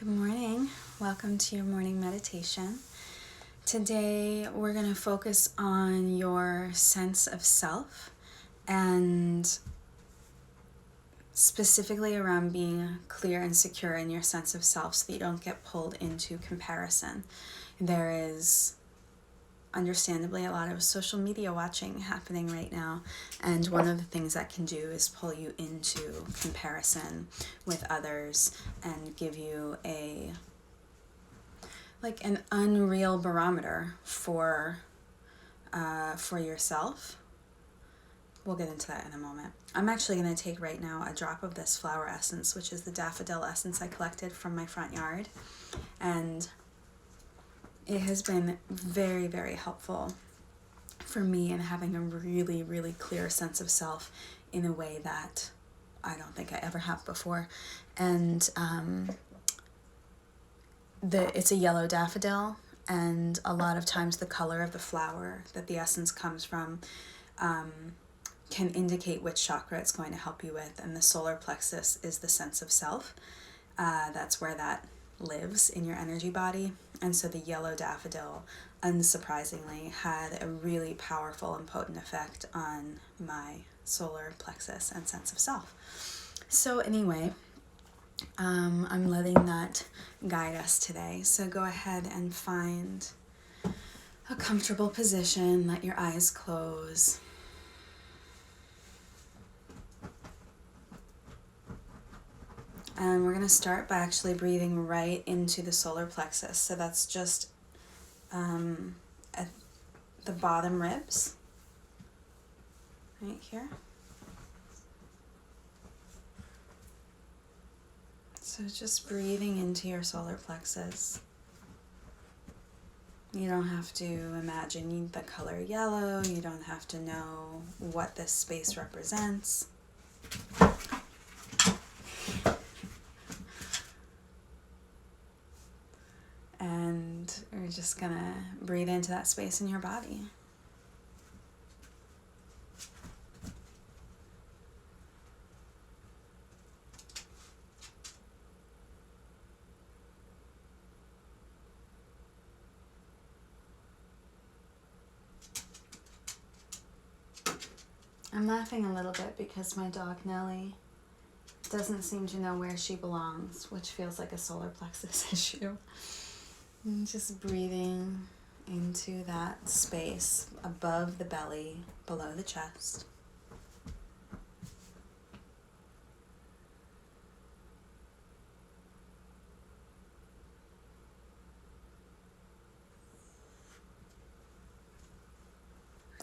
Good morning. Welcome to your morning meditation. Today we're going to focus on your sense of self and specifically around being clear and secure in your sense of self so that you don't get pulled into comparison. There is understandably a lot of social media watching happening right now, and one of the things that can do is pull you into comparison with others and give you an unreal barometer for yourself. We'll get into that in a moment. I'm actually going to take right now a drop of this flower essence, which is the daffodil essence I collected from my front yard, and it has been very, very helpful for me in having a really, really clear sense of self in a way that I don't think I ever have before. And it's a yellow daffodil, and a lot of times the color of the flower that the essence comes from can indicate which chakra it's going to help you with. And the solar plexus is the sense of self. That's where that lives in your energy body. And so the yellow daffodil, unsurprisingly, had a really powerful and potent effect on my solar plexus and sense of self. So anyway, I'm letting that guide us today. So go ahead and find a comfortable position. Let your eyes close. And we're going to start by actually breathing right into the solar plexus. So that's just at the bottom ribs, right here. So just breathing into your solar plexus. You don't have to imagine the color yellow. You don't have to know what this space represents. And we're just gonna breathe into that space in your body. I'm laughing a little bit because my dog Nellie doesn't seem to know where she belongs, which feels like a solar plexus issue. And just breathing into that space above the belly, below the chest.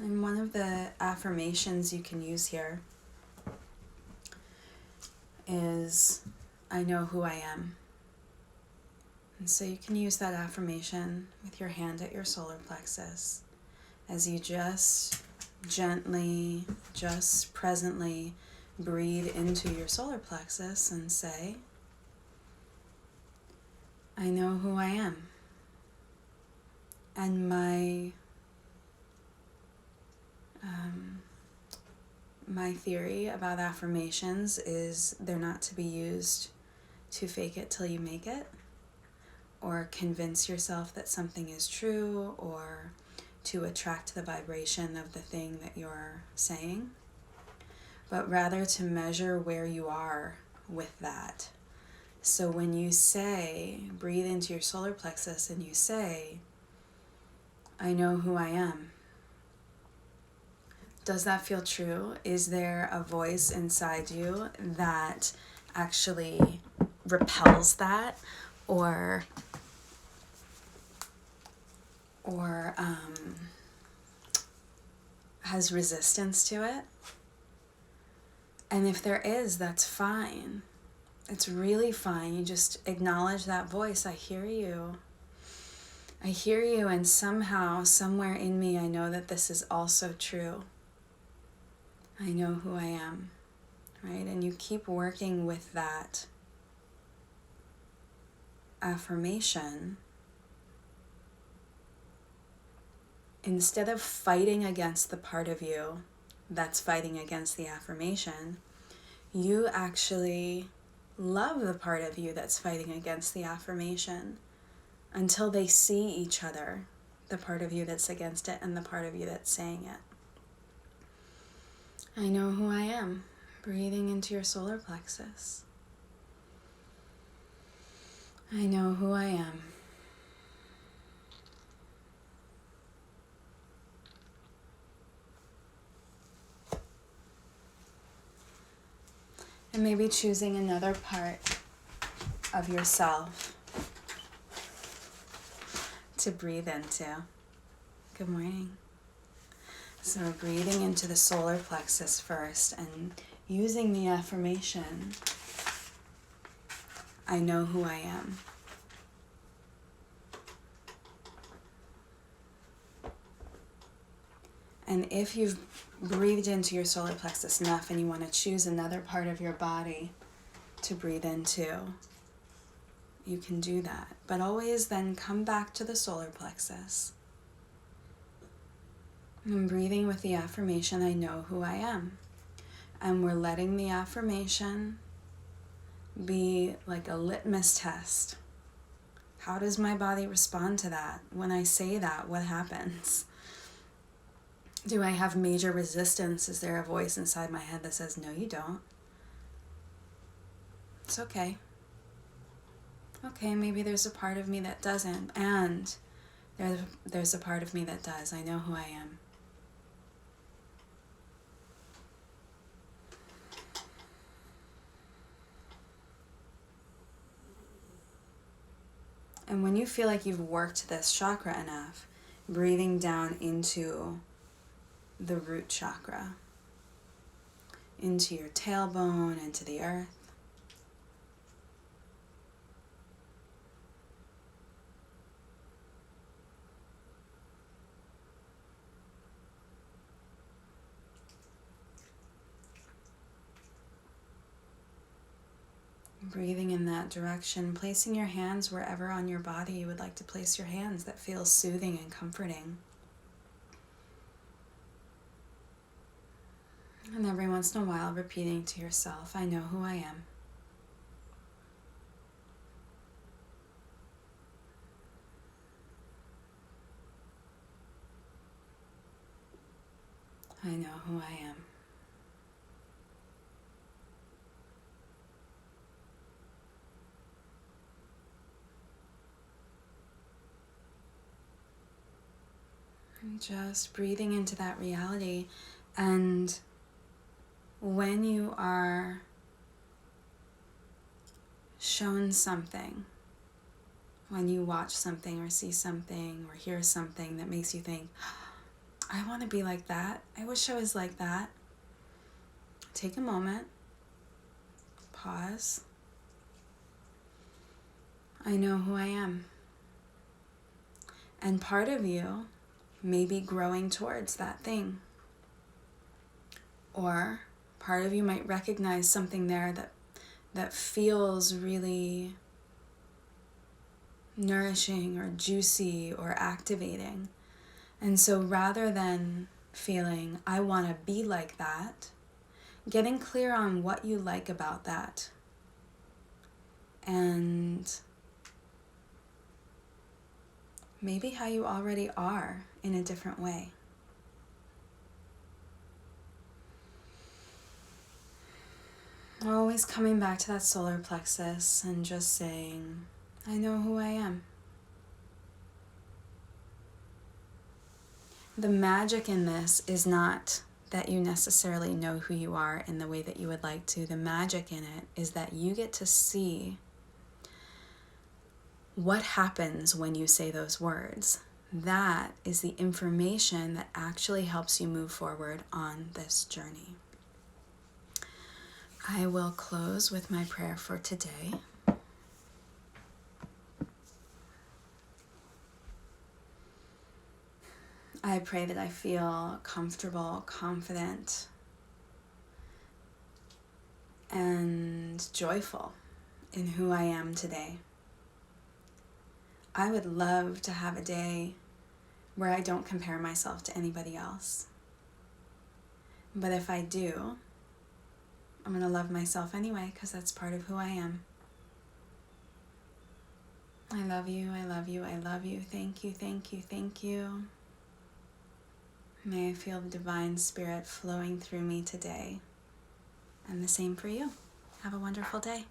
And one of the affirmations you can use here is, I know who I am. And so you can use that affirmation with your hand at your solar plexus as you just gently, just presently breathe into your solar plexus and say, I know who I am. And my theory about affirmations is they're not to be used to fake it till you make it, or convince yourself that something is true, or to attract the vibration of the thing that you're saying, but rather to measure where you are with that. So when you say, breathe into your solar plexus and you say, I know who I am, does that feel true? Is there a voice inside you that actually repels that, or has resistance to it? And if there is, that's fine. It's really fine. You just acknowledge that voice. I hear you. I hear you, and somehow, somewhere in me, I know that this is also true. I know who I am, right? And you keep working with that affirmation. Instead of fighting against the part of you that's fighting against the affirmation, you actually love the part of you that's fighting against the affirmation until they see each other, the part of you that's against it and the part of you that's saying it. I know who I am. Breathing into your solar plexus. I know who I am. And maybe choosing another part of yourself to breathe into. Good morning. So we're breathing into the solar plexus first and using the affirmation, I know who I am. And if you've breathed into your solar plexus enough and you want to choose another part of your body to breathe into, you can do that. But always then come back to the solar plexus. I'm breathing with the affirmation, I know who I am. And we're letting the affirmation be like a litmus test. How does my body respond to that? When I say that, what happens? Do I have major resistance? Is there a voice inside my head that says, no, you don't? It's okay. Okay, maybe there's a part of me that doesn't. And there's a part of me that does. I know who I am. And when you feel like you've worked this chakra enough, breathing down into the root chakra, into your tailbone, into the earth. Breathing in that direction, placing your hands wherever on your body you would like to place your hands that feels soothing and comforting. And every once in a while repeating to yourself, I know who I am. I know who I am. And just breathing into that reality. And when you are shown something, when you watch something or see something or hear something that makes you think, I want to be like that. I wish I was like that. Take a moment. Pause. I know who I am. And part of you may be growing towards that thing. Or part of you might recognize something there that feels really nourishing or juicy or activating. And so rather than feeling, I want to be like that, getting clear on what you like about that. And maybe how you already are in a different way. Always coming back to that solar plexus and just saying, I know who I am. The magic in this is not that you necessarily know who you are in the way that you would like to. The magic in it is that you get to see what happens when you say those words. That is the information that actually helps you move forward on this journey. I will close with my prayer for today. I pray that I feel comfortable, confident, and joyful in who I am today. I would love to have a day where I don't compare myself to anybody else. But if I do, I'm going to love myself anyway, because that's part of who I am. I love you, I love you, I love you. Thank you, thank you, thank you. May I feel the divine spirit flowing through me today. And the same for you. Have a wonderful day.